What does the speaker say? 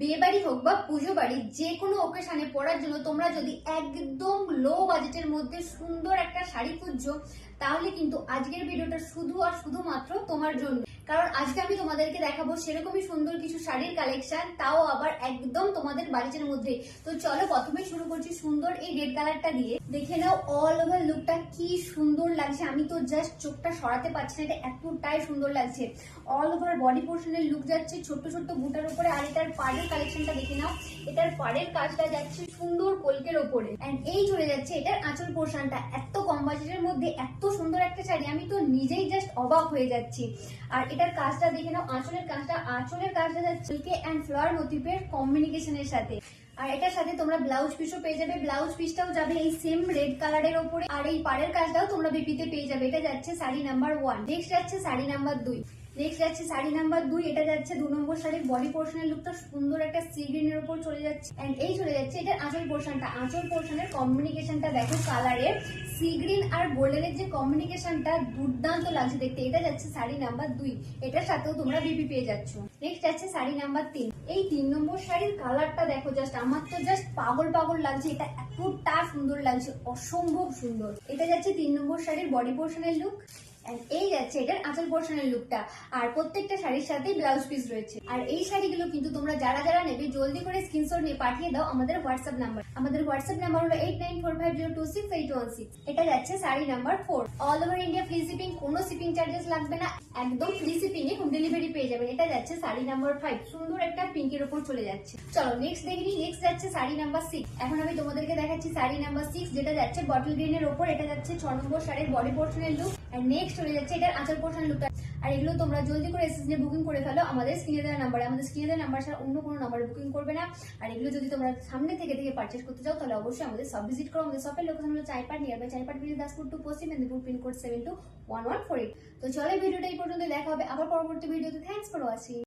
বিয়ে বাড়ি হোক বা পুজো বাড়ি, যে কোনো ওকেশনে পরার জন্য তোমরা যদি একদম লো বাজেটের মধ্যে সুন্দর একটা শাড়ি খুঁজছো, তাহলে কিন্তু আজকের ভিডিওটা শুধু আর শুধুমাত্র তোমার জন্য। কারণ আজকে আমি তোমাদেরকে দেখাবো সেরকমই সুন্দর কিছু শাড়ির কালেকশন, তাও আবার একদম তোমাদের বাজেটের মধ্যে। তো চলো প্রথমে শুরু করছি সুন্দর এই রেড কালারটা দিয়ে। দেখে নাও অল ওভার লুকটা কি সুন্দর লাগছে, আমি তো জাস্ট চোখটা সরাতে পারছি না, এটা এতটাই সুন্দর লাগছে। অল ওভার বডি পোর্শনের লুক যাচ্ছে ছোট্ট ছোট্ট বুটার উপরে। আর এটার পাড়ের কালেকশনটা দেখে নাও, এটার পাড়ের কাজটা যাচ্ছে সুন্দর কলকের ওপরে। এন্ড এই চলে যাচ্ছে এটার আঁচল পোর্শনটা। এত কম বাজেটের মধ্যে এত সুন্দর একটা শাড়ি, আমি তো নিজেই জাস্ট অবাক হয়ে যাচ্ছি। আর এটার কাজটা দেখে নাও, আঁচলের কাজটা যাচ্ছে সিল্কে এন্ড ফ্লাওয়ার মোটিভের কম্বিনেশনের সাথে। আর এটার সাথে তোমরা ব্লাউজ পিসও পেয়ে যাবে, ব্লাউজ পিসটাও যাবে এই সেম রেড কালারের ওপরে। আর এই পাড়ের কাজটাও তোমরা বিপিতে পেয়ে যাবে। এটা যাচ্ছে শাড়ি নাম্বার 1। নেক্সট যাচ্ছে শাড়ি নাম্বার 2। এটা যাচ্ছে 2 নম্বর শাড়ির বডি পোর্শনের লুকটা সুন্দর একটা সি গ্রিনের উপর চলে যাচ্ছে। এন্ড এই চলে যাচ্ছে এটার আঁচল পোর্শনটা। আঁচল পোর্শনের কম্বিনেশনটা দেখো, কালারের সি গ্রিন আর গোল্ডেনের যে কম্বিনেশনটা দুর্দান্ত লাগছে দেখতে। এটা যাচ্ছে শাড়ি নাম্বার 2। এটার সাথেও তোমরা বিপি পেয়ে যাচ্ছ। নেক্সট যাচ্ছে শাড়ি নাম্বার 3। এই 3 নম্বর শাড়ির কালারটা দেখো, জাস্ট আমার তো জাস্ট পাগল পাগল লাগছে। এটা এতটা সুন্দর লাগছে, অসম্ভব সুন্দর। এটা যাচ্ছে 3 নম্বর শাড়ির বডি পোর্শনের লুক। এই যাচ্ছে এটার আঁচল পোর্শনের লুকটা। আর প্রত্যেকটা শাড়ির সাথে ব্লাউজ পিস রয়েছে। আর এই শাড়িগুলো কিন্তু তোমরা যারা যারা নেবে জলদি করে স্ক্রিনশট নিয়ে পাঠিয়ে দাও আমাদের হোয়াটসঅ্যাপ নাম্বার। আমাদের হোয়াটসঅ্যাপ নাম্বার হলো 8945026816। এটা যাচ্ছে sari number 4। All over India free shipping, কোনো শিপিং চার্জেস লাগবে না, একদম ফ্রি শিপিং এ হোম ডেলিভারি পেয়ে যাবেন। এটা যাচ্ছে শাড়ি নাম্বার 5, সুন্দর একটা পিঙ্কের উপর চলে যাচ্ছে। চলো নেক্সট দেখি। নেক্সট যাচ্ছে শাড়ি নাম্বার 6। এখন আমি তোমাদেরকে দেখাচ্ছি শাড়ি নাম্বার 6, যেটা যাচ্ছে বটল গ্রিনের উপর। এটা যাচ্ছে 6 নম্বর শাড়ির বডি পোর্শনের লুক। আর নেক্সট চলে যাচ্ছে এটার আঁচল পোর্শন লুকটা। আর এগুলো তোমরা জলদি করে এসএস নিয়ে বুকিং করে ফেলো আমাদের স্ক্রিনে দেওয়া নাম্বারে। আমাদের স্ক্রিনে দেওয়া নাম্বার ছাড়া অন্য কোনো নাম্বারে বুকিং করবে না। আর এগুলো যদি তোমরা সামনে থেকে পারচেজ করতে চাও, তাহলে অবশ্যই আমাদের শপ ভিজিট করো। আমাদের শপের লোকেশন হলো চাইপাট, নিয়ারবাই চাইপাট ব্রিজ, দাসপুর টু পশ্চিম মেদিনীপুর, পিনকোড 721148। তো চলো ভিডিওটা এই পর্যন্ত, দেখা হবে আবার পরবর্তী ভিডিওতে। Thanks for watching.